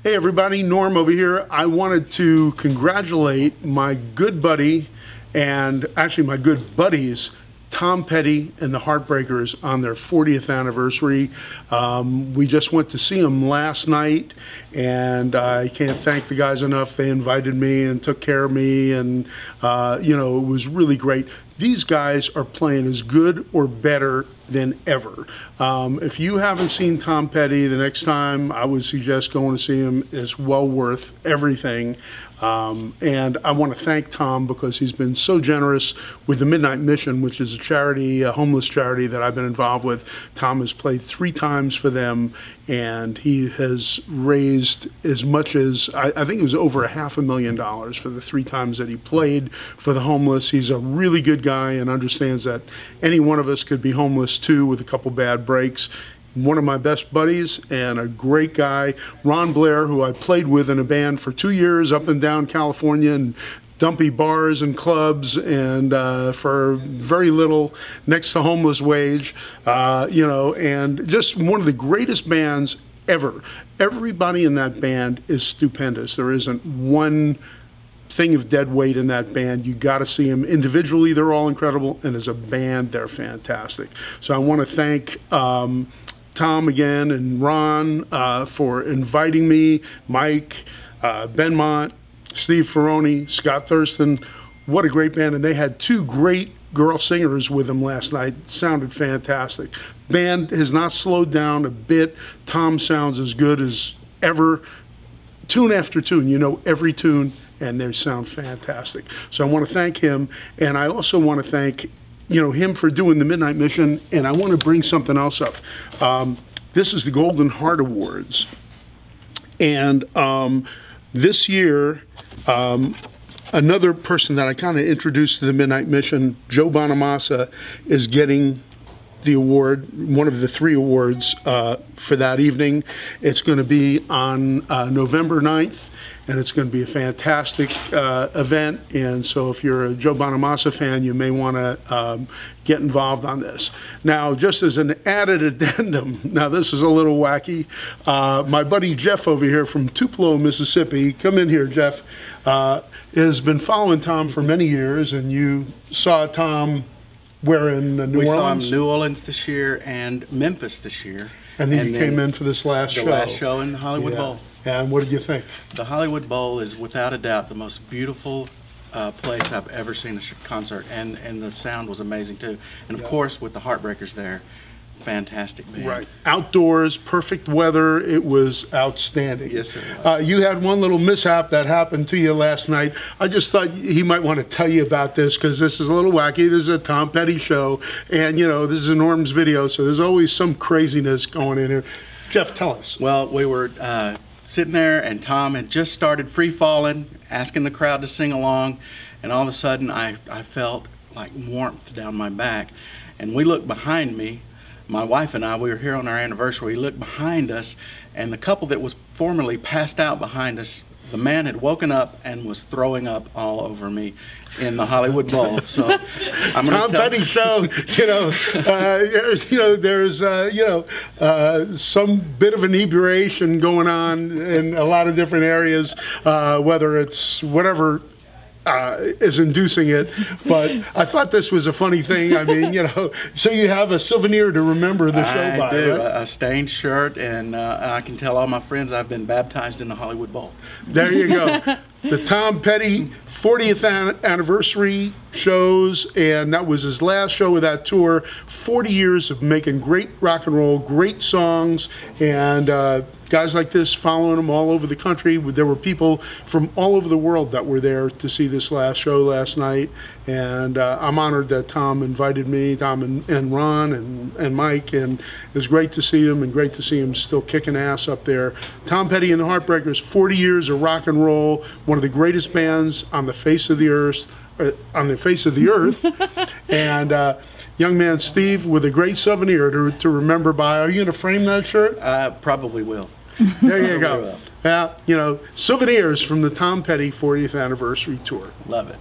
Hey everybody, Norm over here. I wanted to congratulate my good buddy, and actually my good buddies, Tom Petty and the Heartbreakers on their 40th anniversary. We just went to see them last night, and I can't thank the guys enough. They invited me and took care of me, and you know, it was really great. These guys are playing as good or better than ever. If you haven't seen Tom Petty, the next time I would suggest going to see him. It's well worth everything. And I want to thank Tom because he's been so generous with the Midnight Mission, which is a charity, a homeless charity that I've been involved with. Tom has played 3 times for them, and he has raised as much as, I think it was over $500,000 for the 3 times that he played for the homeless. He's a really good guy and understands that any one of us could be homeless too with a couple bad breaks. One of my best buddies and a great guy, Ron Blair, who I played with in a band for 2 years up and down California and dumpy bars and clubs, and for very little, next to homeless wage, you know, and just one of the greatest bands ever. Everybody in that band is stupendous. There isn't one thing of dead weight in that band. You got to see them individually. They're all incredible, and as a band, they're fantastic. So I want to thank Tom again and Ron for inviting me, Mike, Benmont, Steve Ferroni, Scott Thurston. What a great band. And they had 2 great girl singers with them last night. It sounded fantastic. Band has not slowed down a bit. Tom sounds as good as ever. Tune after tune, you know every tune, and they sound fantastic. So I want to thank him, and I also want to thank him for doing the Midnight Mission, and I want to bring something else up. This is the Golden Heart Awards, and this year, another person that I kind of introduced to the Midnight Mission, Joe Bonamassa, is getting the award, one of the 3 awards for that evening. It's going to be on November 9th. And it's going to be a fantastic event. And so if you're a Joe Bonamassa fan, you may want to get involved on this. Now, just as an added addendum, now this is a little wacky. My buddy Jeff over here from Tupelo, Mississippi, come in here, Jeff, has been following Tom for many years. And you saw Tom where in New Orleans? We saw him in New Orleans this year and Memphis this year. And then you came in for this last show. The last show in the Hollywood Bowl. And what did you think? The Hollywood Bowl is without a doubt the most beautiful place I've ever seen a concert, and the sound was amazing too. And of course, with the Heartbreakers there, fantastic band. Right, outdoors, perfect weather. It was outstanding. Yes, it was. You had one little mishap that happened to you last night. I just thought he might want to tell you about this because this is a little wacky. This is a Tom Petty show, and this is a Norm's video, so there's always some craziness going in here. Jeff, tell us. Well, we were sitting there, and Tom had just started free falling, asking the crowd to sing along, and all of a sudden I felt like warmth down my back. And we looked behind me, my wife and I, we were here on our anniversary. We looked behind us, and the couple that was formerly passed out behind us, the man had woken up and was throwing up all over me in the Hollywood Bowl. So I'm Tom Petty show, there's some bit of inebriation going on in a lot of different areas, whether it's whatever is inducing it, but I thought this was a funny thing. I mean, so you have a souvenir to remember the show by, I do, right? A stained shirt, and I can tell all my friends I've been baptized in the Hollywood Bowl. There you go. The Tom Petty 40th anniversary shows, and that was his last show of that tour. 40 years of making great rock and roll, great songs, and guys like this following him all over the country. There were people from all over the world that were there to see this last show last night, and I'm honored that Tom invited me, Tom and Ron and Mike, and it was great to see him, and great to see him still kicking ass up there. Tom Petty and the Heartbreakers, 40 years of rock and roll, one of the greatest bands on the face of the earth, and young man Steve with a great souvenir to remember by. Are you going to frame that shirt? Probably will. There you go. Souvenirs from the Tom Petty 40th anniversary tour. Love it.